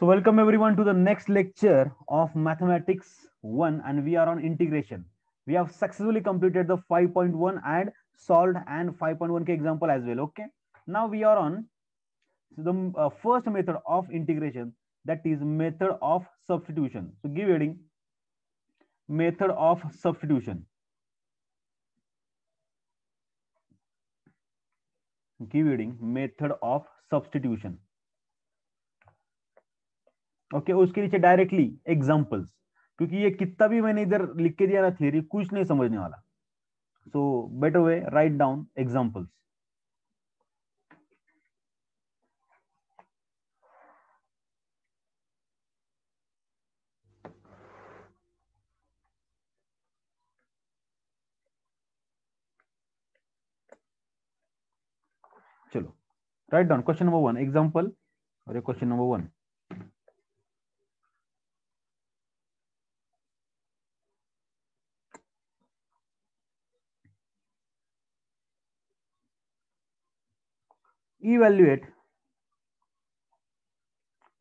So welcome everyone to the next lecture of Mathematics 1 and we are on integration. We have successfully completed the 5.1 and solved and 5.1 k example as well. Okay. Now we are on the first method of integration, that is method of substitution. So give heading method of substitution. Give heading method of substitution. Okay उसके नीचे directly examples, क्योंकि ये कितना भी मैंने इधर लिख के दिया ना थियरी, कुछ नहीं समझने वाला. So better way write down examples. चलो write down question number 1 example और ये question number 1. Evaluate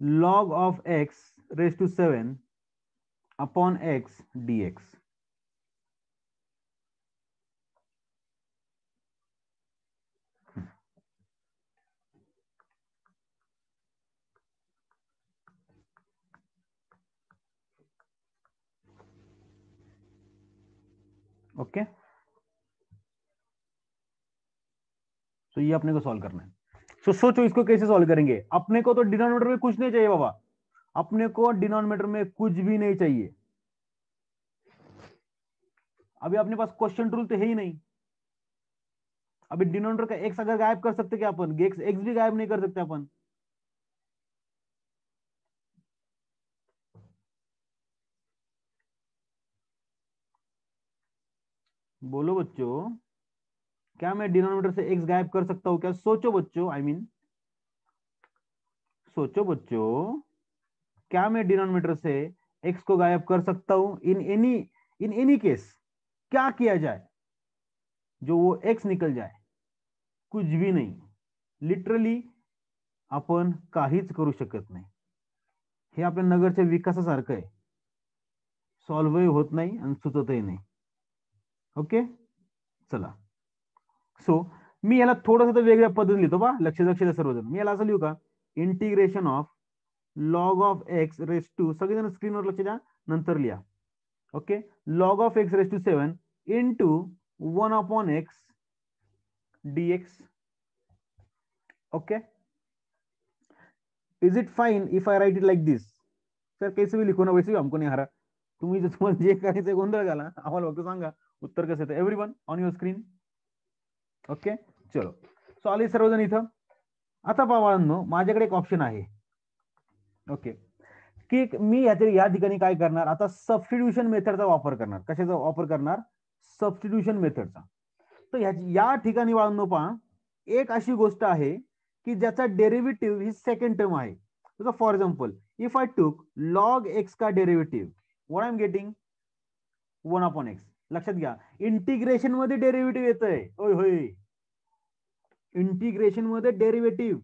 log of x raised to 7 upon x dx. Okay तो ये अपने को सॉल्व करना है. सो सोचो इसको कैसे सॉल्व करेंगे. अपने को तो डिनोमिनेटर में कुछ नहीं चाहिए बाबा, अपने को डिनोमिनेटर में कुछ भी नहीं चाहिए. अभी अपने पास क्वेश्चन रूल तो है ही नहीं. अभी डिनोमिनेटर का एक्स अगर गायब कर सकते क्या अपन, एक्स एक्स भी गायब नहीं कर सकते अपन. बोलो बच्चों, क्या मैं डिनोमिनेटर से एक्स गायब कर सकता हूं क्या? सोचो बच्चों, आई मीन सोचो बच्चों, क्या मैं डिनोमिनेटर से एक्स को गायब कर सकता हूं इन एनी केस? क्या किया जाए जो वो एक्स निकल जाए? कुछ भी नाही. लिटरली आपण काहीच करू शकत नाही. हे आपल्या नगरच्या विकासासारखं आहे. सॉल्व्हही होत नाही आणि सुचतही नाही. ओके चला. सो मी याला थोडंसं तर वेगळ्या पद्धतीने लिहितो बा. लक्ष लक्ष द्या सर्वजण. मी याला असं लिहू का, integration of log of x raise to, सगळेजण स्क्रीनवर लक्ष द्या, नंतर लिहा. Okay log of x raise to 7 into 1 upon x dx. Okay is it fine if I write it like this? Sir कैसे भी लिखो ना, वैसे भी हमको नहीं हरा. तुम्ही जर तुम्हाला जे करायचं गोंधळ घाला, आम्हाला फक्त सांगा उत्तर कसं येतं. Everyone on your screen. Okay चलो सो आले सर्वजण इथं. आता बाळांनो माझ्याकडे एक ऑप्शन आहे. ओके की मी या ठिकाणी काय करणार, आता सबस्टिट्यूशन मेथडचा वापर करणार. कशाचा वापर करणार? सबस्टिट्यूशन मेथडचा. तर या ठिकाणी बाळांनो पहा, एक अशी गोष्ट आहे की ज्याचा डेरिव्हेटिव्ह ही सेकंड टर्म आहे. जसं फॉर एक्झाम्पल इफ आय टूक लॉग एक्स का derivative, what I am getting 1 upon x. लक्षात घ्या इंटिग्रेशन मध्ये डेरिव्हेटिव्ह येतंय. होय होय इंटिग्रेशन मध्ये डेरिव्हेटिव्ह.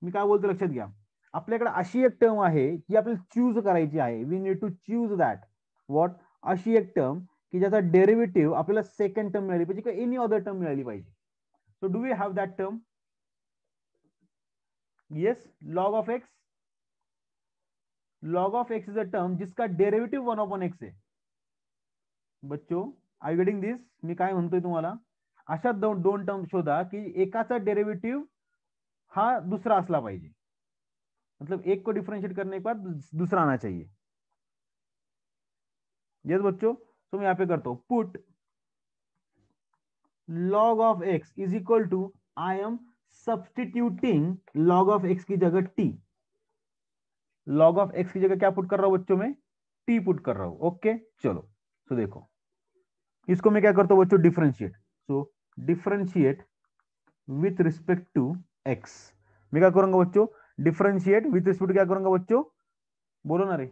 मी काय बोलतो लक्षात घ्या. आपल्याकडे अशी एक टर्म आहे जी आपल्याला चूज करायची आहे. We need to choose that. What? अशी एक टर्म की ज्याचा डेरिव्हेटिव्ह आपल्याला सेकंड टर्म मिळाली पाहिजे किंवा एनी अदर टर्म मिळाली पाहिजे. So do we have that term? Yes log of x. Log of x is a term जिसका डेरिव्हेटिव्ह 1 अपॉन एक्स है. बच्चो आय गेटिंग दिस? मी काय म्हणतोय तुम्हाला, अशा दोन टर्म शोधा की एकाचा डेरिव्हेटिव्ह हा दुसरा असला पाहिजे. मतलब एक को डिफरेंशिएट करने के बाद दूसरा आना चाहिए. यस बच्चों. तो मैं यहां पे करता हूं put log of x is equal to, I am substituting log of x की जगह टी. लॉग ऑफ एक्स की जगह क्या पुट कर रहा हूं बच्चों में? टी पुट कर रहा हूं. ओके चलो तो देखो इसको मैं क्या करता हूं बच्चों? Differentiate. So differentiate with respect to x. मैं क्या करूंगा बच्चों? डिफरेंशिएट विथ रिस्पेक्ट क्या करूंगा बच्चों? बोलो ना रे.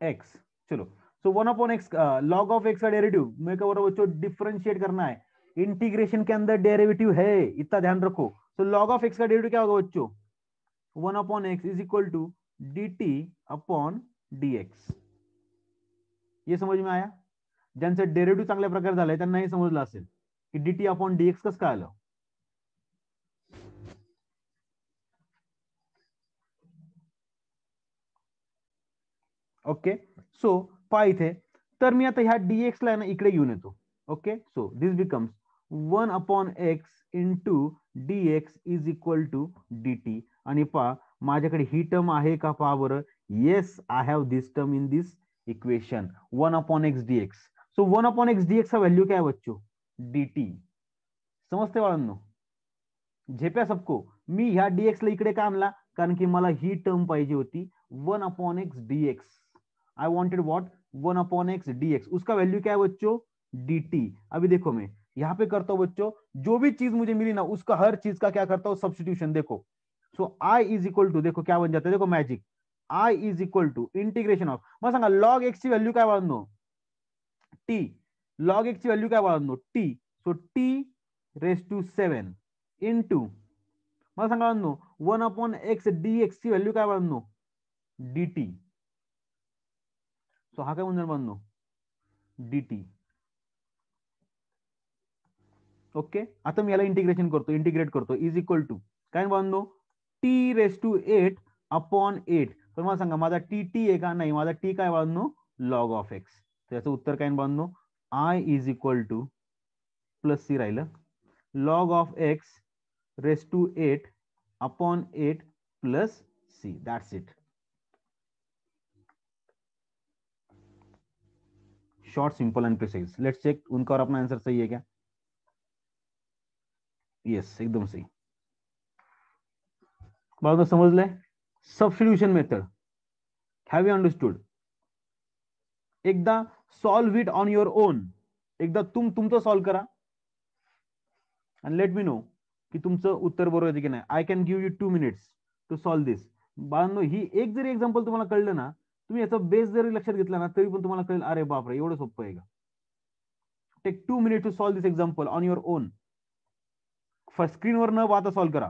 एक्स. चलो सो 1 upon x log of x का डेरिवेटिव मैं क्या बोल रहा हूं बच्चों? डिफरेंशिएट करना है. इंटीग्रेशन के अंदर डेरिवेटिव है, इतना ध्यान रखो। तो लॉग ऑफ एक्स का डेरिवेटिव क्या होगा बच्चों? 1/x is equal to dt upon dx। ये समझ में आया? ज्यांचं डेरिवेटिव्ह चांगल्या प्रकारे झालंय त्यांना हे समजलं असेल की dt अपॉन dx कसं काय आलं. ओके, सो पहा इथे, तर मी आता ह्या dx ला ना इकडे घेऊन येतो. Okay, so this becomes 1/x into dx is equal to dt. आणि पहा माझ्याकडे ही टर्म आहे का पहा बरं. Yes, I have this term in this equation 1/x dx. So 1/x dx का व्हॅल्यू क्या है बच्चों? dt. समजते बाळांनो? झेप्या सबको. मी ह्या dx ला इकडे का आणला? कारण की मला ही टर्म पाहिजे होती 1/x dx. I wanted what? 1/x dx. उसका वैल्यू क्या है बच्चों? dt. अभी देखो मैं यहां पे करता हूं बच्चों, जो भी चीज मुझे मिली ना उसका हर चीज का क्या करता हूं? सब्स्टिट्यूशन. देखो, so I is equal to, देखो क्या बन जाता है, देखो magic. I is equal to integration of, मला सांगा लॉग एक्स ची व्हॅल्यू काय बाळांनो? टी. लॉग एक्स ची व्हॅल्यू काय बाळांनो? T. So t raise to 7 into, मला सांगा बाळांनो 1/x dx ची व्हॅल्यू काय बाळांनो? dt. सो हा काय म्हणून बाळांनो? dt. ओके, आता मी याला इंटिग्रेशन करतो, इंटिग्रेट करतो, इज इक्वल टू काय बांधलो? T raise to 8 upon 8. तर मला सांगा माझा टी टी आहे का? नाही, माझा टी काय बांधलो? Log of x. त्याचं उत्तर काय बांधलो? I is equal to plus c राहिलं, log of x raise to 8 upon 8 plus c. That's it. Short, simple and precise. Let's check उनका और अपना आंसर सही है क्या? यस, एकदम सही. बाळांनो समजलंय? Substitution method have you understood? एकदा solve it on your own. एकदा तुमचं सॉल्व करा आणि लेट मी नो की तुमचं उत्तर बरोबर आहे की नाही. I can give you 2 minutes to solve this. बाळांनो ही एक जरी एक्झाम्पल तुम्हाला कळलं ना, तुम्ही याचा बेस जरी लक्षात घेतला ना, तरी पण तुम्हाला कळेल अरे बापरे एवढं सोपं आहे का. Take 2 minutes to solve this example on your own. स्क्रीनवर न पाहता सॉल्व करा.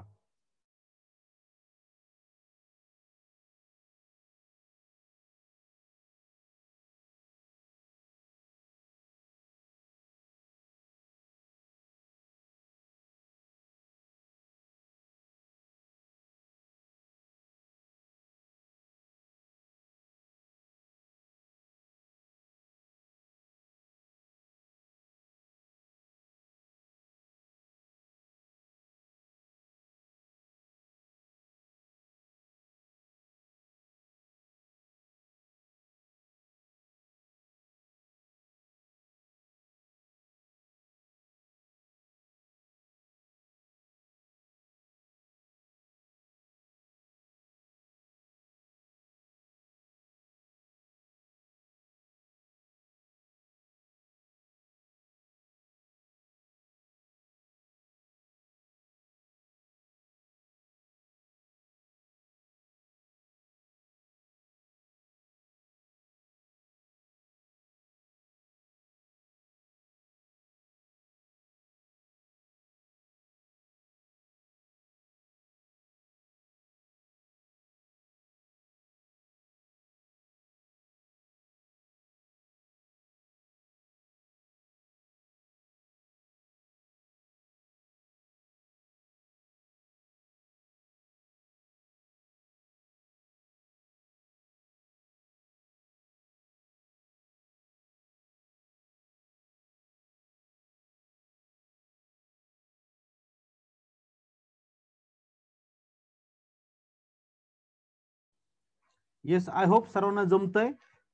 येस, आय होप सर्वांना जमतंय.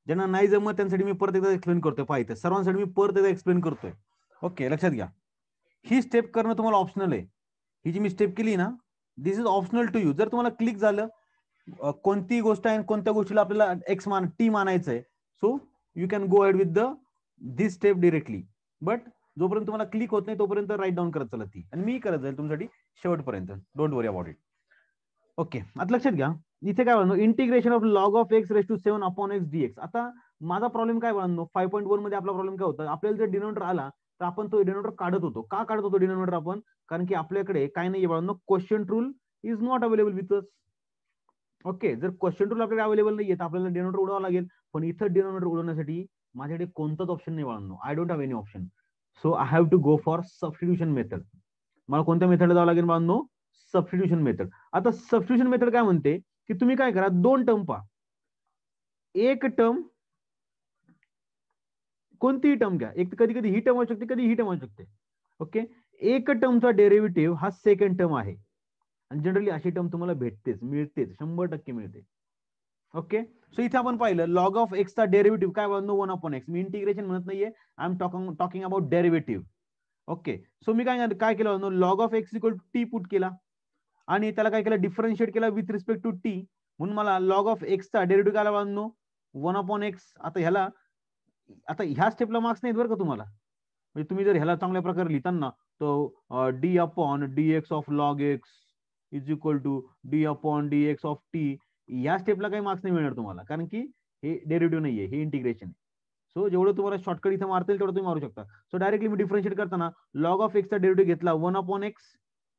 ज्यांना नाही जमत त्यांसाठी मी परत एकदा एक्सप्लेन करतोय. पाहिजे सर्वांसाठी मी परत एकदा एक्सप्लेन करतोय. ओके, लक्षात घ्या, ही स्टेप करणं तुम्हाला ऑप्शनल आहे. ही जी मी स्टेप केली ना, this is optional to you. जर तुम्हाला क्लिक झालं कोणती गोष्ट आहे कोणत्या गोष्टीला आपल्याला एक्स टी मानायचं आहे, so you can go head with the this step directly. But जोपर्यंत तुम्हाला क्लिक होत नाही तोपर्यंत राईट डाऊन करत चला ती, आणि मी करत जाईल तुमच्यासाठी शेवटपर्यंत. Don't worry about it. Okay, आता लक्षात घ्या, इथे काय म्हणतो? Integration of log of x raise to 7 upon x dx. आता माझा प्रॉब्लेम काय म्हणतो? 5.1 मध्ये आपला प्रॉब्लेम काय होता? आपल्याला जर डिनोमिनेटर आला तर आपण तो डिनोमिनेटर काढत होतो. का काढत होतो डिनोमिनेटर आपण? कारण की आपल्याकडे काय नाहीये बाळांनो, quotient rule is not available with us. Okay, जर क्वोशियंट रूल आपल्याकडे अवेलेबल नाहीये तर आपल्याला डिनोमिनेटर उडवावं लागेल. पण इथं डिनोमिनेटर उडवण्यासाठी माझ्याकडे कोणताच ऑप्शन नाही बाळांनो. I don't have any option. So I have to go for substitution method. मला कोणत्या मेथडला जावं लागेल बाळांनो? Substitution method. आता सबस्टिट्यूशन मेथड काय म्हणते की तुम्ही काय करा, दोन टर्म पहा. एक टर्म, कोणतीही टर्म घ्या, एक कधी कधी ही टर्म असू शकते, कधी ही टर्म असू शकते. ओके, एक टर्मचा डेरिव्हेटिव्ह हा सेकंड टर्म आहे. आणि जनरली अशी टर्म तुम्हाला भेटतेच, मिळतेच, 100% मिळते. ओके, सो इथे आपण पाहिलं लॉग ऑफ एक्सचा डेरिव्हेटिव्ह काय बनतो? 1/x. मी इंटिग्रेशन म्हणत नाहीये, I am talking about derivative. Okay, so मी काय केलं, log of x equal to t put केला आणि त्याला काय केलं, डिफरन्शिएट केला विथ रिस्पेक्ट टू टी. म्हणून मला लॉग ऑफ एक्सचा डेरिव्हेटिव्ह काय बांधनो? 1/x. आता ह्या स्टेपला मार्क्स नाहीत बरं का तुम्हाला. म्हणजे तुम्ही जर ह्याला चांगल्या प्रकारे लिहिताना तो d upon d x of log x is equal to d upon d x of t, या स्टेपला काही मार्क्स नाही मिळणार तुम्हाला, कारण की हे डेरिव्हेटिव्ह नाहीये, हे इंटिग्रेशन आहे. सो जेवढं तुम्हाला शॉर्टकट इथं मारता येईल तेवढं तुम्ही मारू शकता. सो डायरेक्टली मी डिफरन्शिएट करताना लॉग ऑफ एक्सचा डेरिव्हेटिव्ह घेतला 1/x,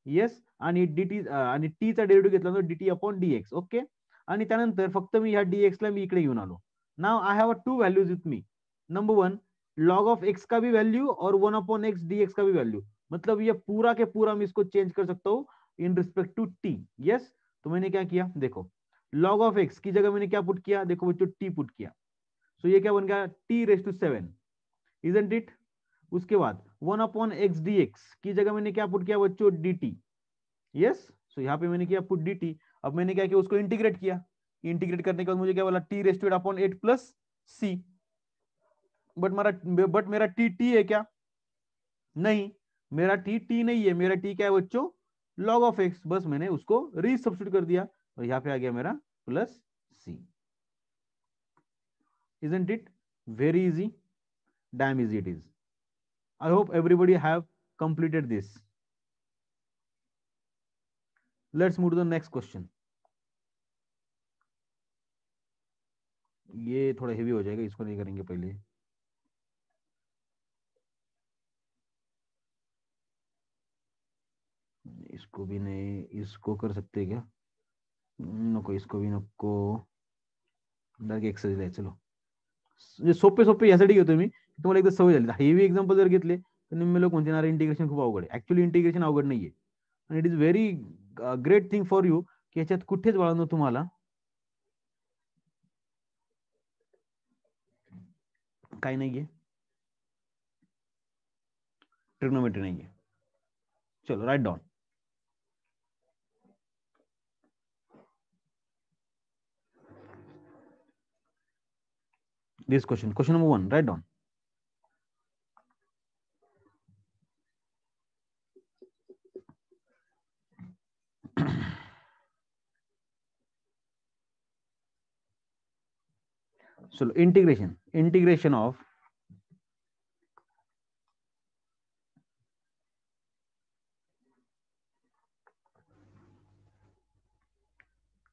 येस, आणि dt आणि t चा डेरिव्हेटिव्ह घेतला तर dt अपॉन dx. ओके, आणि त्यानंतर फक्त मी ह्या dx ला मी इकडे घेऊन आलो. Now I have two values with me. Number one, log of x का भी वैल्यू और 1/x dx का भी वैल्यू. मतलब ये पूरा के पूरा मैं इसको चेंज कर सकता हूँ in respect to t. Yes, तो मैंने क्या किया, देखो लॉग ऑफ एक्स की जगह मैंने क्या पुट किया, देखो बच्चों टी पुट किया. सो ये क्या बन गया, t⁻⁷, इजंट इट. उसके बाद 1/x dx की जगह मैंने क्या पुट किया बच्चों, dt. यस, सो यहाँ पे मैंने किया पुट dt. अब मैंने क्या किया, उसको इंटीग्रेट किया. इंटीग्रेट करने के बाद मुझे क्या बोला, t⁻⁸ प्लस c. बट मेरा टी है क्या? नहीं, मेरा टी नहीं है. मेरा टी क्या है बच्चों, लॉग ऑफ एक्स. बस मैंने उसको रीसब्स्टिट्यूट कर दिया और यहाँ पे आ गया मेरा plus c. Isn't it very easy? Damn easy it is. I hope everybody have completed this. Let's move to the next question. ये थोड़ा हेवी हो जाएगा, इसको नहीं करेंगे पहले. इसको भी नहीं, इसको कर सकते हैं क्या? नको, इसको भी नको. डायरेक्ट एक्सरसाइज आहे. चलो, सोपे सोपे यासाठी घेतो मी, तुम्हाला एकदा सवय झाली. हेवी एक्झाम्पल जर घेतले तर निम्मे लोक म्हणणार इंटिग्रेशन खूप अवघड आहे. ऍक्च्युअली इंटिग्रेशन अवघड नाहीये, आणि it is very great thing for you की याच्यात कुठेच बाळांनो तुम्हाला काय नाहीये, ट्रिग्नोमेट्री नाहीये. चलो, write down. This question number 1, write down. So integration of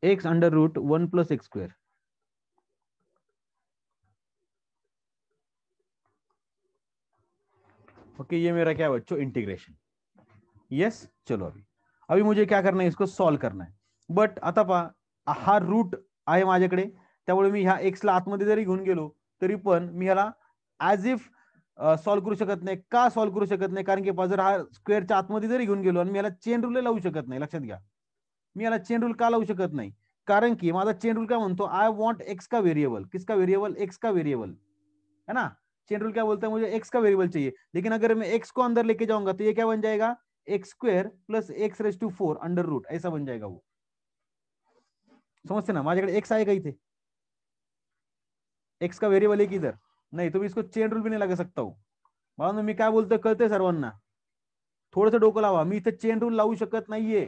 x under root 1 plus x square. Okay, ये मेरा क्या है बच्चों, इंटीग्रेशन. यस, चलो अभी मुझे क्या करना है, इसको सॉल्व करना है. बट आता पहा, हा रूट आहे माझ्याकडे, त्यामुळे मी ह्या एक्स ला आतमध्ये जरी घेऊन गेलो तरी पण मी ह्याला ऍज इफ सॉल्व करू शकत नाही. का सॉल्व करू शकत नाही? कारण की जर हा स्क्वेअरच्या आतमध्ये जरी घेऊन गेलो आणि मी याला चेन रूल लावू शकत नाही. लक्षात घ्या, मी याला चेन रूल का लावू शकत नाही? कारण की माझा चेन रूल काय म्हणतो, आई वॉन्ट एक्स का वेरिएबल. किसका वेरिएबल? एक्स का वेरिएबल, है ना. चेन रूल क्या बोलता है, मुझे एक्स का वेरिएबल चाहिए. लेकिन अगर मैं एक्स को अंदर लेके जाऊंगा तो ये क्या बन जाएगा, x square plus x⁴ under root, ऐसा बन जाएगा वो. समझते ना, माझ्याकडे एक्स आहे का इथे, एक्स का वेरिएबल है किधर, नहीं. तो मैं इसको चेन रूल भी नहीं लगा सकता हूँ. म्हणून मी काय बोलतोय कळतंय सर्वांना? थोडंसं डोकं लावा. मी इथे चेन रूल लावू शकत नाहीये.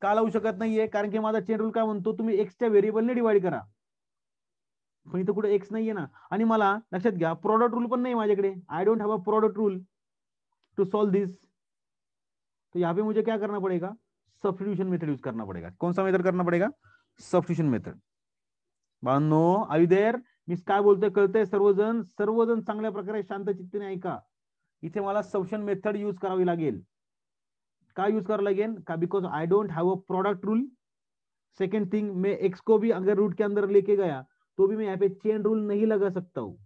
का लावू शकत नाहीये? कारण की माझा चेन रूल काय म्हणतो, तुम्ही एक्सच्या व्हेरिएबलने डिवाइड करा. पण इथं कुठे एक्स नाहीये ना. आणि मला लक्षात घ्या, प्रोडक्ट रूल पण नाही माझ्याकडे. I don't have a product rule to solve this. तो यहाँ पे मुझे क्या करना पड़ेगा, सब्स्टिट्यूशन मेथड यूज करना पड़ेगा. कौन सा मेथड करना पड़ेगा, सब्स्टिट्यूशन मेथड. बांधनो आय देर. मी काय बोलतोय कळतंय सर्वजण? सर्वजण चांगल्या प्रकारे शांत चित्तेने ऐका. इथे मला सबशन मेथड यूज करावी लागेल. का यूज करावं लागेल का? Because I don't have a product rule. Second thing, मैं एक्स को भी अगर रूट के अंदर लेके गया तो भी मैं यहाँ पे चेन रूल नहीं लगा सकता हूँ.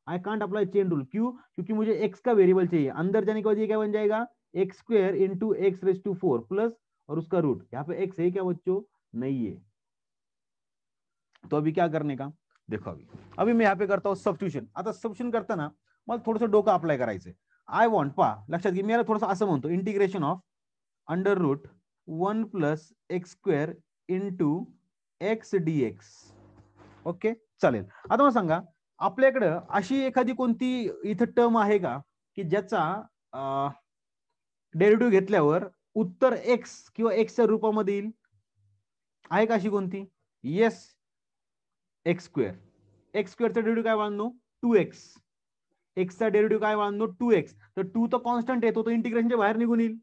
I can't apply chain rule. क्यों? क्योंकि मुझे एक्स का वेरिएबल चाहिए. अंदर जाने के बाद ये क्या बन जाएगा? X square into x raise to 4 plus और उसका रूट. यहाँ पे एक्स है क्या बच्चों? नहीं है. तो अभी क्या करने का? देखो अभी अभी मैं यहाँ पे करता हूँ सबस्टिट्यूशन. आता सबस्टिट्यूशन करताना मला थोडंसं डोकं अप्लाय करायचंय. आय वॉन्ट, पहा लक्षात घे, मी याला थोडंसं असं म्हणतो, integration of under root 1 plus x square into x d x. Okay, चालेल. आता मला सांगा, आपल्याकडं अशी एखादी कोणती इथं टर्म आहे का की ज्याचा डेरिव्हेटिव्ह घेतल्यावर उत्तर एक्स किंवा एक्सच्या रूपामध्ये येईल? आहे का अशी कोणती? Yes, x square. एक्स स्क्वेअरचा डेरिव्हेटिव्ह काय बाळांनो? 2x. एक्सचा डेरिव्हेटिव्ह काय बाळांनो? 2x. तर 2 तर कॉन्स्टंट आहे, तो इंटिग्रेशनच्या बाहेर निघून येईल.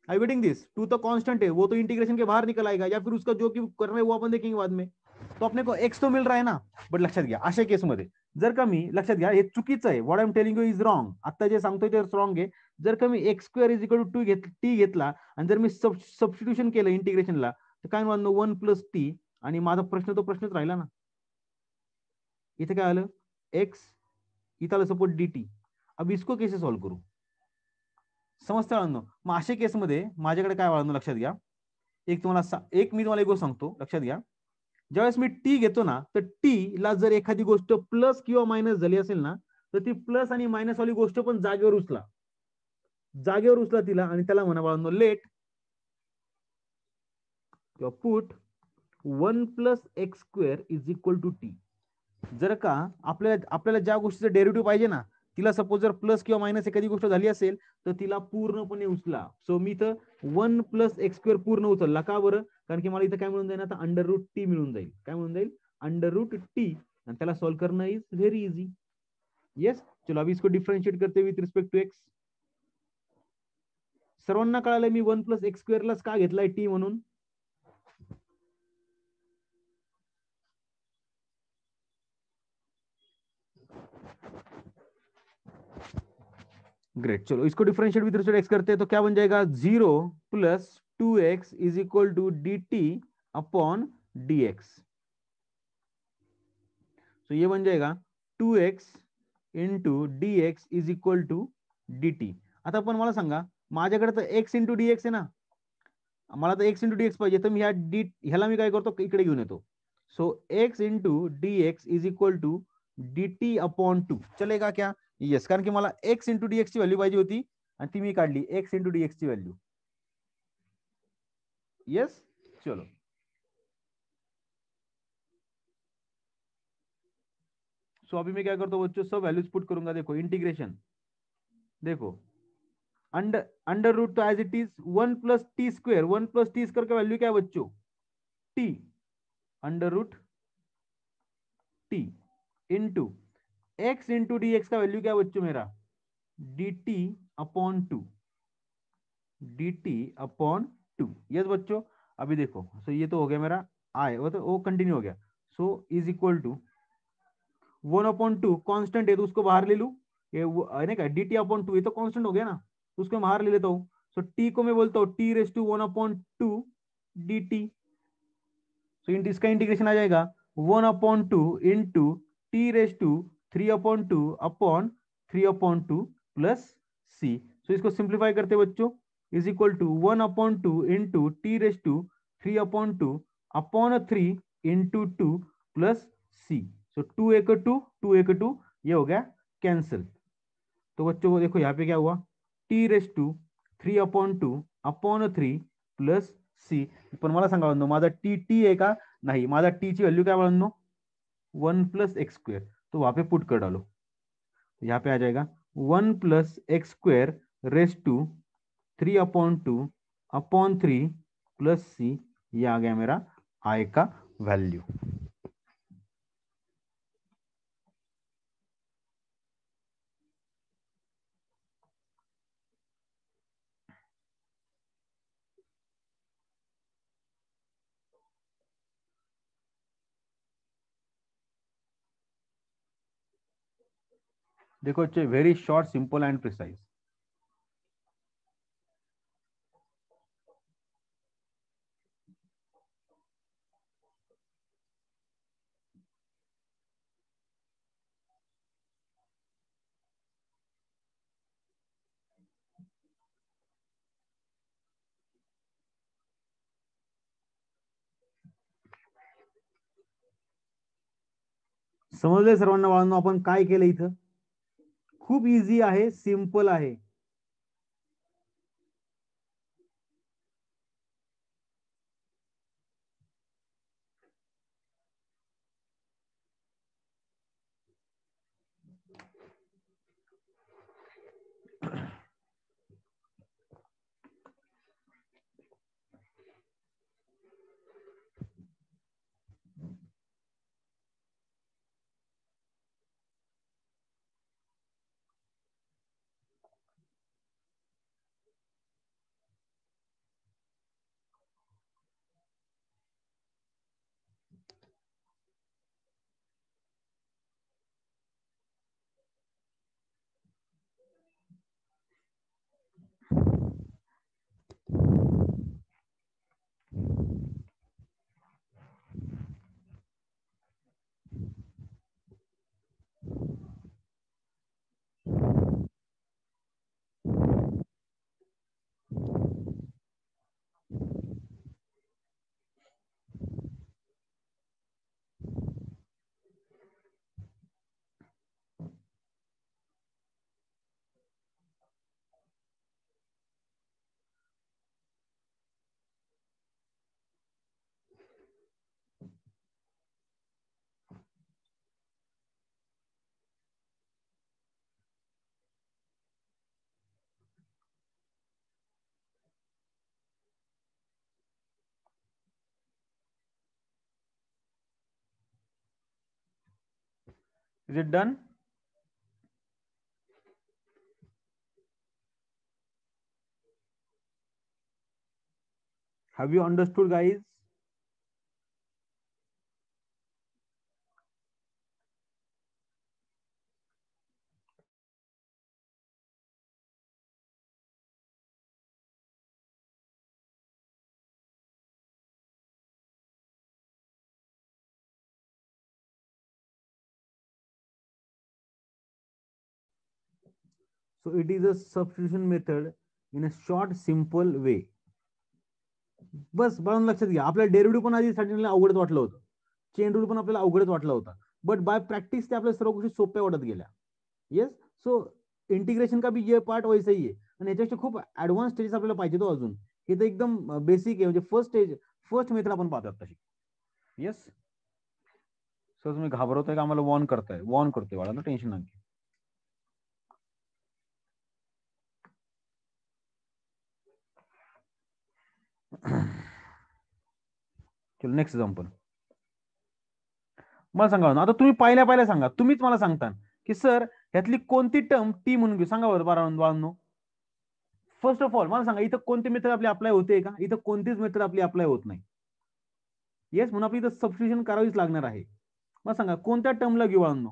I getting this? 2 तो कांस्टेंट है, वो तो इंटीग्रेशन के बाहर निकल आएगा, या फिर उसका जो कि करना है वो अपन देखेंगे बाद में. तो अपने को एक्स तो मिल रहा है ना. बट लक्षात घ्या, अशा केसमध्ये जर का मी, लक्षात घ्या हे चुकीचं आहे, what I am telling you is wrong. आता जे सांगतोय ते रॉंग आहे. जर का मी x square is equal to t घेतला आणि जर मी सबस्टिट्यूशन केलं इंटिग्रेशनला, तर काय म्हणतो? 1 प्लस टी. आणि माझा प्रश्न तो प्रश्नच राहिला ना. इथे काय आलं? एक्स, इथं आलं सपोज डी टी. अब इसको कैसे सॉल्व करू? समजतं बाळांनो? मग अशा केसमध्ये माझ्याकडे काय बाळांनो लक्षात घ्या, मी तुम्हाला एक गोष्ट सांगतो, लक्षात घ्या. ज्यावेळेस मी टी घेतो ना, तर टी ला जर एखादी गोष्ट प्लस किंवा मायनस झाली असेल ना, तर ती प्लस आणि मायनस वाली गोष्ट पण जागेवर उचला तिला आणि त्याला म्हणा बाळांनो लेट किंवा put 1 plus x square is equal to t. जर का आपल्याला ज्या गोष्टीचं डेरिव्हेटिव्ह पाहिजे ना, तिला सपोज जर प्लस किंवा मायनस एखादी गोष्ट झाली असेल तर तिला पूर्णपणे उचला. सो मी तर 1 प्लस एक्स स्क्वेअर पूर्ण उचलला. का बरं? कारण की मला इथं काय मिळून जाईल आता? अंडर रूट टी मिळून जाईल. काय मिळून जाईल? Under root t. आणि त्याला सॉल्व्ह करणं इज व्हेरी इझी. येस, चलो अभी इसको डिफरेंशिएट करते विथ रिस्पेक्ट टू एक्स. सर्वांना कळालं मी 1 प्लस एक्स स्क्वेअरलाच का घेतलाय टी म्हणून? ग्रेट. चलो इसको डिफरेंशिएट विद रिस्पेक्ट एक्स करते हैं तो क्या बन जाएगा? 0 plus 2x is equal to d t upon d x. तो ये बन जाएगा 2x into d x is equal to d t. आता पण मला सांगा, माझ्याकडे तर एक्स इंटू डी एक्स आहे ना, मला तर एक्स इंटू डी एक्स पाहिजे, तर मी ह्याला मी काय करतो? इकडे घेऊन येतो. So x into d x is equal to d t upon 2. चलेगा क्या? येस, कारण की मला एक्स इंटू डी एक्स ची व्हॅल्यू पाहिजे होती आणि ती मी काढली, एक्स इंटू डी एक्स ची व्हॅल्यू. यस, चलो. सो अभी मैं क्या करता हूँ बच्चों? सब वैल्यूज पुट करूंगा. देखो इंटीग्रेशन, देखो अंडर रूट तो as it is 1 plus t square. 1 plus t square का वैल्यू क्या है बच्चों? T. Under root t into x into d x का वैल्यू क्या है बच्चों मेरा? D t upon two. D t upon two. Yes बच्चों. अभी देखो, सो ये तो हो गया मेरा आई, वो तो वो कंटिन्यू हो गया. So is equal to 1/2 constant है तो उसको बाहर ले लू. ये नहीं क्या, डी टी अपॉन टू, ये तो कांस्टेंट हो गया ना, उसको मैं बाहर ले लेता हूँ. सो टी को मैं बोलता हूँ t raise to 1/2 d t. So इसका इंटीग्रेशन आ जाएगा 1/2 into t raise to 3/2 upon 3/2 plus c. So इसको सिंप्लीफाई करते बच्चों, is equal to 1/2 into t raise to 3/2 upon 3 into 2 plus c. So 2 एक 2, 2 एक 2, ये हो गया कैंसिल. तो बच्चों को देखो यहाँ पे क्या हुआ? T raise to 3/2 upon 3 plus c. पण मला सांगा बाळांनो, माझा टी टी आहे का? नाही. माझा टी ची व्हॅल्यू काय बाळांनो? 1 प्लस एक्स स्क्वेअर. तो वहां पे पुट कर डालो. यहाँ पे आ जाएगा 1 plus x square raise to 3/2 upon 3 plus c. ये आ गया मेरा आई का वैल्यू. देखो it's very short, simple and precise. समजले सर्वांना बाळांनो आपण काय केलं इथं? खूप इझी आहे, सिंपल आहे. Is it done? Have you understood, guys? So it is a substitution method in a short, simple way. बस बाळून लक्षात घ्या, आपल्याला डेरिव्हेटिव्ह पण आधी स्टार्टिंगला अवघडच वाटलं होतं, चेन रूल पण आपल्याला अवघडच वाटलं होतं, बट बाय प्रॅक्टिस ते आपल्या सर्व गोष्टी सोप्या वाटत गेल्या. येस. सो इंटिग्रेशन का भी ये पार्ट वैसे ही आहे, आणि याच्यापेक्षा खूप ऍडव्हान्स स्टेजेस आपल्याला पाहिजे तो अजून. हे तर एकदम बेसिक आहे, म्हणजे फर्स्ट स्टेज, फर्स्ट मेथड आपण पाहतो तशी. येस. सर तुम्ही घाबरवताय का आम्हाला वॉर्न करताय? वॉर्न करतोय बाळा, टेन्शन नका. चलो नेक्स्ट एक्झाम्पल. मला सांगा आता, तुम्ही पहिल्या सांगा, तुम्हीच मला सांगता की सर ह्यातली कोणती टर्म टी म्हणून घेऊ, सांगा बरं बाळांनो. फर्स्ट ऑफ ऑल मला सांगा, इथं कोणती मेथड आपली अप्लाय होते का? इथं कोणतीच मेथड आपली अप्लाय होत नाही. येस, म्हणून आपली इथं सबस्टिट्यूशन करावीच लागणार आहे. मला सांगा कोणत्या टर्मला घेऊ बाळांनो?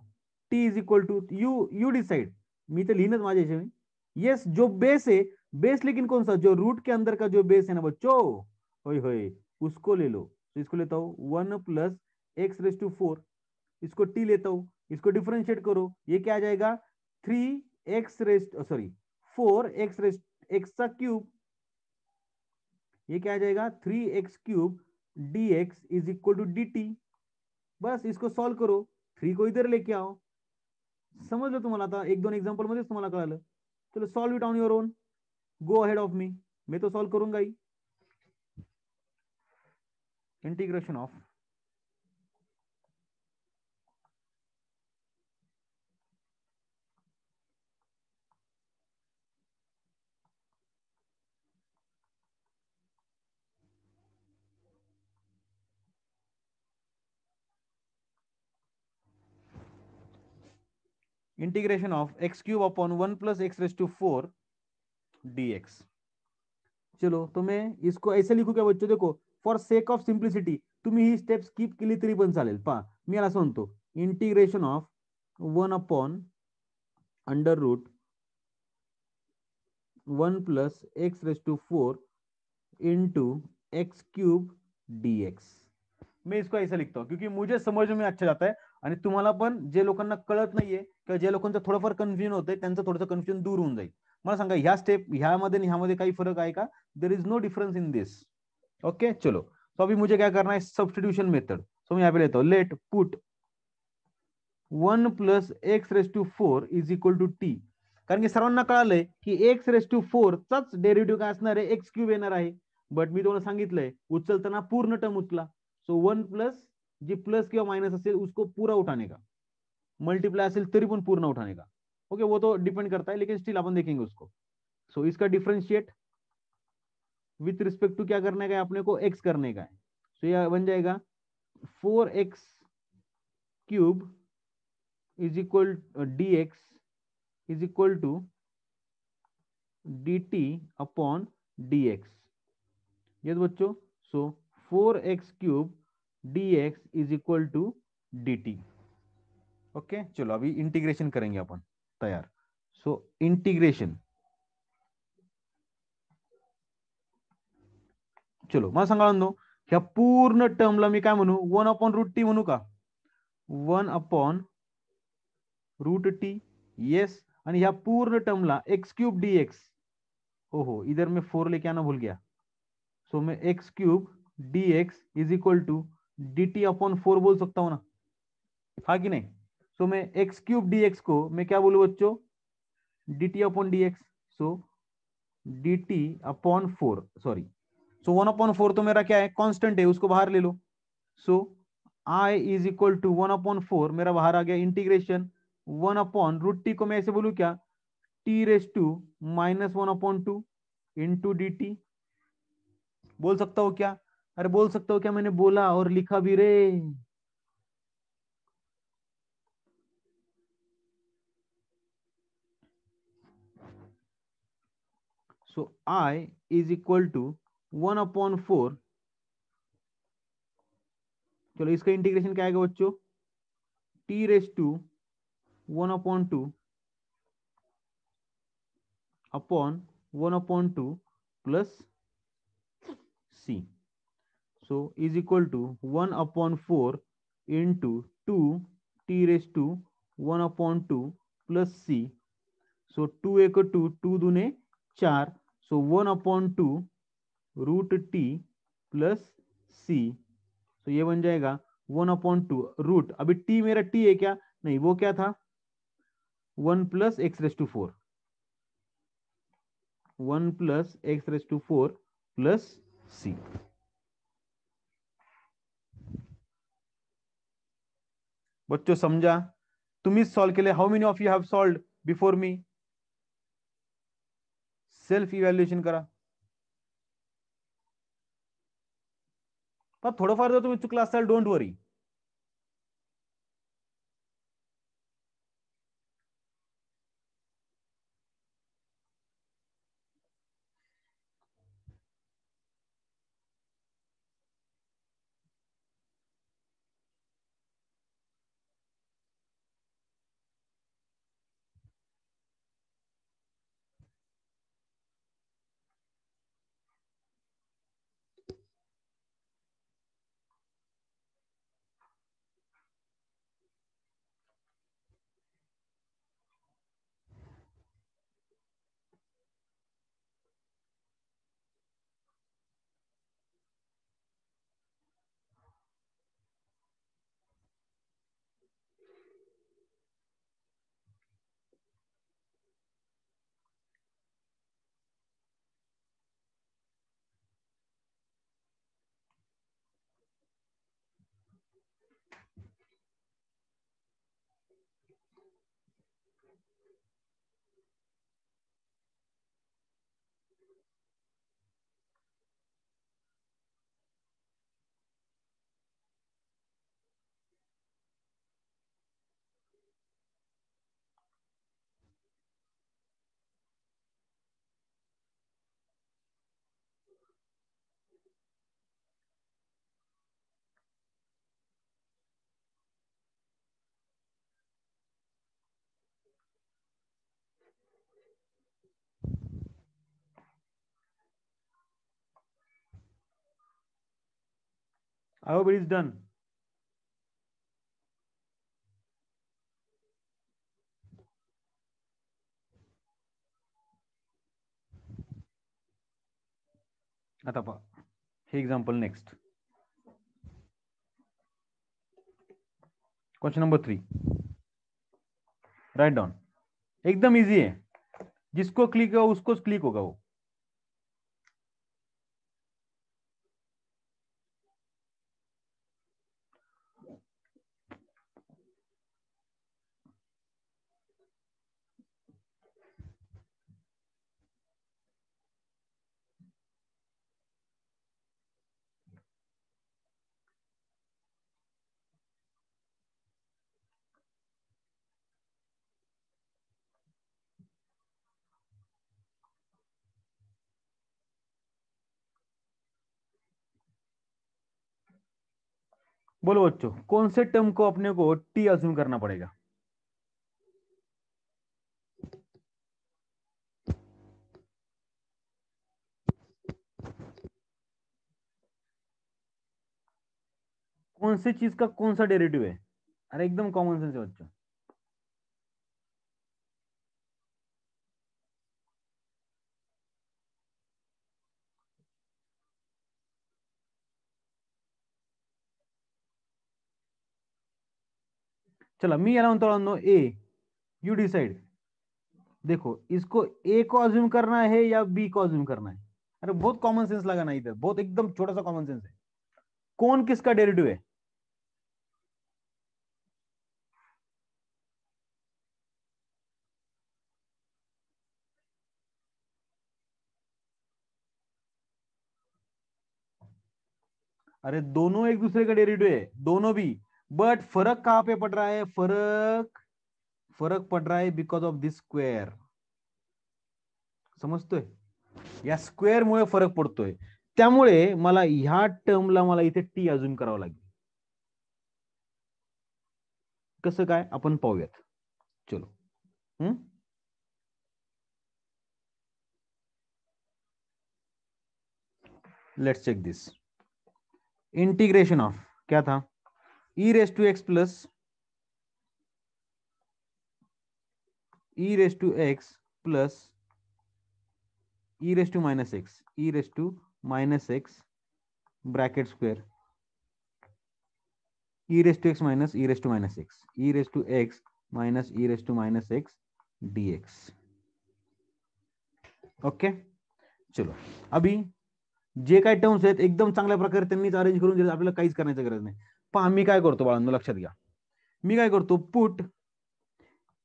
T is equal to u, you decide. मी तर लिहिनच माझ्या हिशोबी. यस, जो बेस है, बेस लेकिन कौन सा, जो रूट के अंदर का जो बेस है ना बच्चों, होय होय, उसको ले लो. तो इसको लेता हूं 1 प्लस एक्स रेस टू 4. इसको टी लेता हूं, इसको डिफरेंशिएट करो, ये क्या आ जाएगा? 3x raise, sorry 4x raise, x का क्यूब. ये क्या आ जाएगा? 3x cube dx is equal to dt. बस इसको सॉल्व करो, 3 को इधर लेके आओ. समजलं तुम्हाला? आता एक दोन एग्जांपल मध्येच तुम्हाला कळालं. चलो solve it on your own, go ahead of me. मैं तो सॉल्व करूंगा ही. Integration of integration of x cube upon 1 plus x raise to 4 dx. चलो तो मैं इसको ऐसे लिखू क्या बच्चों? देखो, फॉर सेक ऑफ सिम्प्लिसिटी तुम्ही ही स्टेप स्किप केली तरी पण चालेल. पहा, मी याला असं म्हणतो, integration of 1 upon under root 1 + x⁴ into x³ dx। मैं इसको ऐसा लिखता हूं क्योंकि मुझे समझ में अच्छा जाता है आणि तुम्हाला पण जे लोकांना कळत नाहीये किंवा जे लोकांचं थोडंफार कन्फ्युजन होतंय त्यांचं थोडंसं कन्फ्युजन दूर होऊन जाईल। मला सांगा ह्या स्टेप ह्यामध्ये आणि ह्यामध्ये काही फरक आहे का? There is no difference in this. Okay चलो, तो अभी मुझे क्या करना है, सब्स्टिट्यूशन मेथड। सो मैं यहाँ पे लेता हूँ, let put 1 + x⁴ is equal to t. कारण की सर्वांना कळालंय की x⁴ चाच डेरिव्हेटिव्ह काय असणार आहे, x³ येणार आहे। बट मी तुम्हाला सांगितलंय उचलताना पूर्ण टर्म उचला। सो 1 प्लस जी प्लस किंवा माइनस असेल उसको पूरा उठाने का, मल्टीप्लाई असेल तरी पण पूर्ण उठाने का। ओके वो तो डिपेंड करता है लेकिन स्टिल अपन देखेंगे उसको। सो इसका डिफरेंशिएट विथ रिस्पेक्ट टू क्या करने का है, अपने को x करने का है। सो यह बन जाएगा 4x³ is equal dx is equal to dt upon dx। ये तो बच्चों, so 4x³ dx is equal to dt। Okay चलो अभी इंटीग्रेशन करेंगे अपन, तैयार। सो इंटीग्रेशन, चलो मला सांगा दो ह्या पूर्ण टर्मला मी काय म्हणू, 1/√t म्हणू का? 1/√t, yes. आणि ह्या पूर्ण टर्मला x³ dx, ओहो इधर मैं 4 लेके आना भूल गया। सो मैं x³ dx is equal to dt/4 बोल सकता हूं ना, हाँ कि नहीं? सो मैं x³ dx को मैं क्या बोलू बच्चों, dt/dx। सो dt/4, सॉरी, सो 1/4 तो मेरा क्या है, कांस्टेंट है, उसको बाहर ले लो। सो आई इज इक्वल टू 1/4 मेरा बाहर आ गया, इंटीग्रेशन 1/√t को मैं ऐसे बोलू क्या, t⁻⁻1/2 इंटू डी टी। बोल सकता हो क्या? अरे बोल सकता हो क्या, मैंने बोला और लिखा भी रे। So I is equal to 1/4, चलो इसका इंटीग्रेशन क्या आएगा बच्चों, t⁻1/2 upon 1/2 plus c। So is equal to 1/4 into 2t⁻1/2 plus c। So 2 2 दूने 4, सो 1/2 √t प्लस c। तो ये बन जाएगा 1/2 रूट, अभी t मेरा t है क्या, नहीं वो क्या था, 1 + x⁴, 1 + x⁴ प्लस c। बच्चों समझा? तुम्हीच सॉल्व केले? How many of you have solved before me? Self evaluation करा। पण थोडंफार जर तुम्ही चुकला असाल, don't worry. I hope it is done. आता पहा हे example next. Question number 3. Right down. एकदम इजी है, जिसको क्लिक होगा उसको क्लिक होगा वो. बोलो बच्चों, कौन से टर्म को अपने को टी अज्यूम करना पड़ेगा? कौन सी चीज का कौन सा डेरिवेटिव है? अरे एकदम कॉमन सेंस है बच्चों. चला मी याला म्हणतो ए, यू डिसाइड. देखो इसको ए को अज्यूम करना है या बी को अज्यूम करना है? अरे बहुत कॉमन सेंस लगा ना इधर, बहुत एकदम छोटा सा कॉमन सेंस है. कौन किसका डेरिवेटिव है? अरे दोनों एक दूसरे का डेरिवेटिव है, दोनों भी. बट फर्क कहां पे पड़ रहा है? फर्क फरक पड़ रहा है बिकॉज ऑफ दिस स्क्वेअर. समजतोय? या स्क्वेअर मुळे फरक पडतोय. त्यामुळे मला ह्या टर्मला मला इथे टी अज्यूम करावं लागेल. कसं काय आपण पाहूयात. चलो. Let's check this. Integration of क्या था? E raise to x plus e raise to x plus e raise to minus x, e raise to minus x bracket square e raise to x minus e raise to minus x, e raise to x minus e raise to minus x d x. Okay. चलो अभी जे काही terms आहेत एकदम चांगल्या प्रकारे त्यांनीच arrange करून दिले, आपल्याला काहीच करण्याची गरज नाही. पहा मी काय करतो बाळांनो, लक्षात घ्या. मी काय करतो, put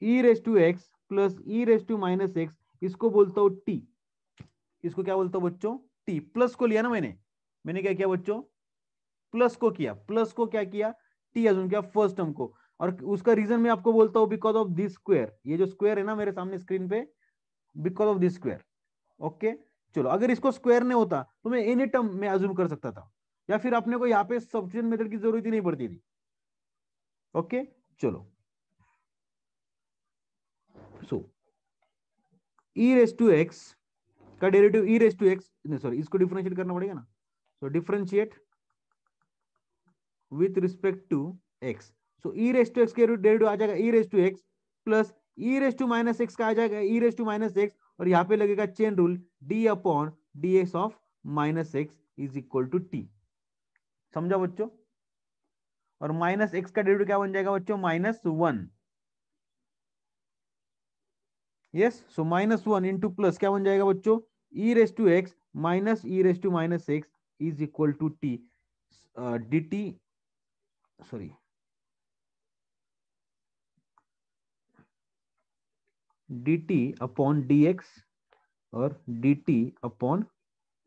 e raise to x plus e raise to minus x, इसको बोलता हूं टी. इसको क्या बोलता हूं बच्चों? टी. प्लस को लिया ना मैंने क्या किया बच्चों? प्लस को किया. प्लस को क्या किया? टी अजून किया फर्स्ट टर्म को. और उसका रीजन मैं आपको बोलता हूं बिकॉज ऑफ दिस स्क्वायर. ये जो स्क्वायर है ना मेरे सामने स्क्रीन पे, because of this square. Okay. चलो अगर इसको स्क्वायर नहीं होता तो मैं एनी टर्म में अज्यूम कर सकता था, या फिर अपने को यहाँ पे सब्स्टिट्यूशन मेथड की जरूरत ही नहीं पड़ती थी. ओके. चलो so e raise to x का derivative e raise to x, sorry इसको डिफरेंशिएट करना पड़ेगा ना. So differentiate with respect to x. So e raise to x के डेरिवेटिव आ जाएगा e raise to x plus e raise to minus x का आ जाएगा e raise to minus x, और यहाँ पे लगेगा chain rule d upon d x of minus x is equal to T. समझा बच्चों? और माइनस एक्स का डेरिवेटिव क्या बन जाएगा बच्चों? -1. यस. सो -1 इंटू प्लस क्या बन जाएगा बच्चों? E raise to x minus e raise to minus x is equal to t d t, sorry d t upon d x और d t upon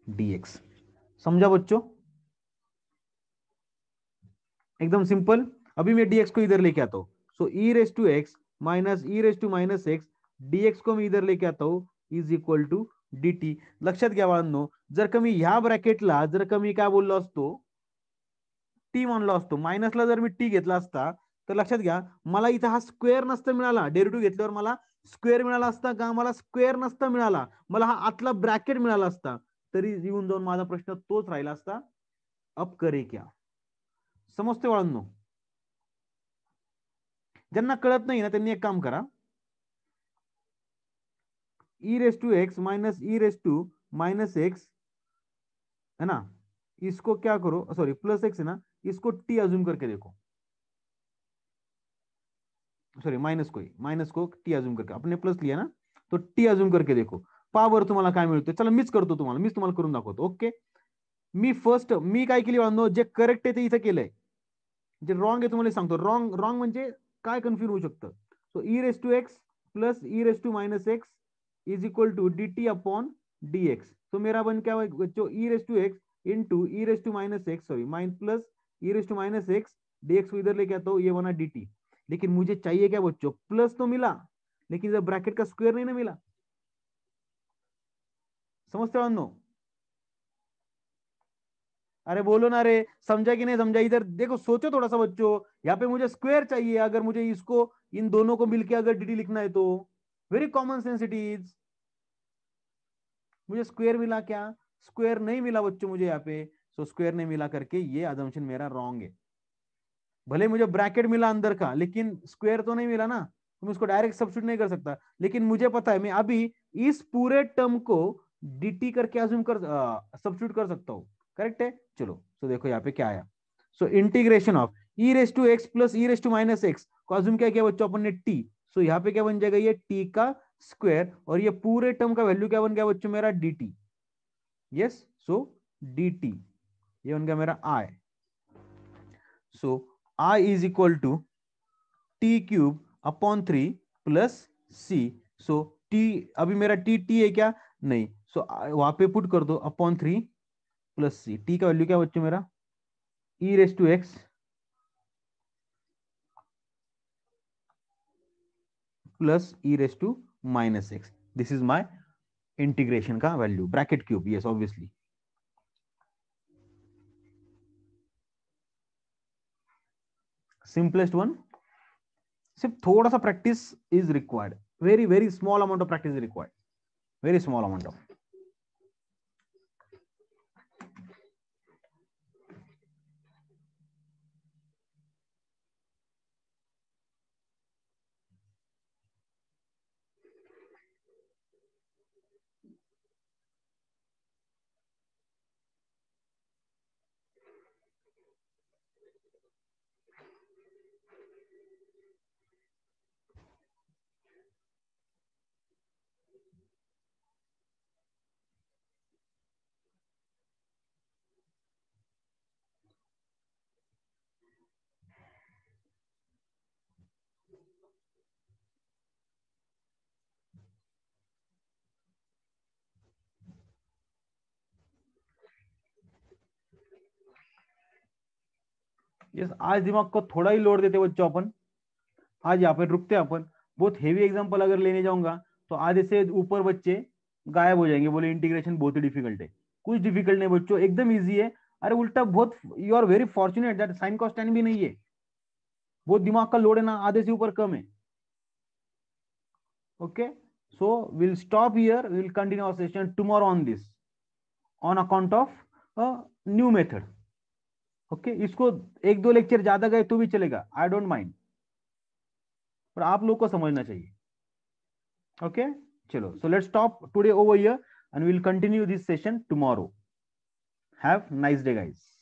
d x. समझा बच्चों? एकदम सिंपल. अभी मैं dx को इधर लेके आता हूं. So e raise to x minus e raise to minus x d x को मी इधर लेके आता हूं is equal to d t. लक्षात घ्या बाळांनो, जर का मी ह्या ब्रॅकेटला जर का मी काय बोललो असतो, टी म्हणलो असतो, मायनसला जर मी टी घेतला असता तर लक्षात घ्या मला इथं हा स्क्वेअर नसता मिळाला. डेरिव्हेटिव्ह घेतल्यावर मला स्क्वेअर मिळाला असता का? मला स्क्वेअर नसता मिळाला, मला हा आतला ब्रॅकेट मिळाला असता. तरी येऊन जाऊन माझा प्रश्न तोच राहिला असता, अब करे क्या. समजते बाळांनो? ज्यांना कळत नाही ना त्यांनी एक काम करा, e raise to x minus e raise to minus x है ना, इसको क्या करो, सॉरी प्लस एक्स है ना, इसको टी अज्यूम करके देखो, सॉरी माइनस को टी अज्यूम करके, अपने प्लस लिया ना तो टी अज्यूम करके देखो, पावर तुम्हाला काय मिळते. चला मीच करतो, मीच तुम्हाला करून दाखवतो. ओके, मी काय केली बाळांनो, जे करेक्ट आहे ते इथं केलंय, जे रॉंग आहे तुम्हाला सांगतो. रॉंग रॉंग म्हणजे काय कन्फ्युज होऊ शकतं. So e raise to x plus e raise to minus x is equal to d t upon d x. तो मेरा बन क्या बच्चों, e raise to x into e raise to minus x, sorry plus e raise to minus x d x को इधर लेके आता हूँ, ये बना डी टी. लेकिन मुझे चाहिए क्या बच्चों, प्लस तो मिला लेकिन इधर ब्रैकेट का स्क्वायर नहीं ना मिला. समझते हो? अरे बोलो ना रे, समझा कि नहीं समझा? इधर देखो, सोचो थोड़ा सा बच्चों, यहाँ पे मुझे स्क्वायर चाहिए, अगर मुझे इसको इन दोनों को मिलके अगर डी लिखना है तो very common sense it is. मुझे स्क्वायर मिला क्या? स्क्वायर नहीं मिला बच्चों मुझे यहाँ पे. सो स्क्वायर नहीं मिला करके ये अजम्पशन मेरा रॉन्ग है. भले मुझे ब्रैकेट मिला अंदर का लेकिन स्क्वायर तो नहीं मिला ना, तो मैं उसको डायरेक्ट सब्स्टिट्यूट नहीं कर सकता. लेकिन मुझे पता है मैं अभी इस पूरे टर्म को dt करके अज्यूम कर सब्स्टिट्यूट कर सकता हूँ. करेक्ट है. चलो तो देखो यहाँ पे क्या आया. So integration of e raise to x plus e raise to minus x को अज्यूम क्या किया बच्चों अपन ने टी. सो यहाँ पे क्या बन जाएगा, ये टी का स्क्वायर, और ये पूरे टर्म का वैल्यू क्या बन गया बच्चों मेरा, d t. Yes, so d t ये बन गया मेरा I. So I is equal to t cube upon 3 plus c. So t, अभी मेरा टी है क्या, नहीं. सो वहां पे पुट कर दो अपॉन 3 प्लस सी. टी का वैल्यू क्या बच्चों मेरा, e raise to x plus e raise to minus x. This is my integration का value, bracket cube. Yes obviously. Simplest one. सिर्फ थोड़ा सा practice is required, very very small amount of practice is required, very small amount of. Yes, आज दिमाग को थोड़ा ही load देते बच्चों अपन. आज यहाँ पे रुकते अपन. बहुत हेवी एग्जांपल अगर लेने जाऊंगा तो आधे से ऊपर बच्चे गायब हो जाएंगे, बोले इंटीग्रेशन बहुत ही डिफिकल्ट है. कुछ डिफिकल्ट नहीं बच्चों, एकदम इजी है. अरे उल्टा बहुत, you are very fortunate that sine cos tan भी नहीं है. बहुत दिमाग का लोड है ना, आधे से ऊपर कम है. Okay, so will stop here, will continue our session tomorrow on this, on account of new method. Okay, इसको एक दो लेक्चर ज्यादा गए तो भी चलेगा, आई डोंट माइंड, पर आप लोग को समझना चाहिए. ओके, चलो, so let's stop today over here and we'll continue this session tomorrow. Have nice day guys.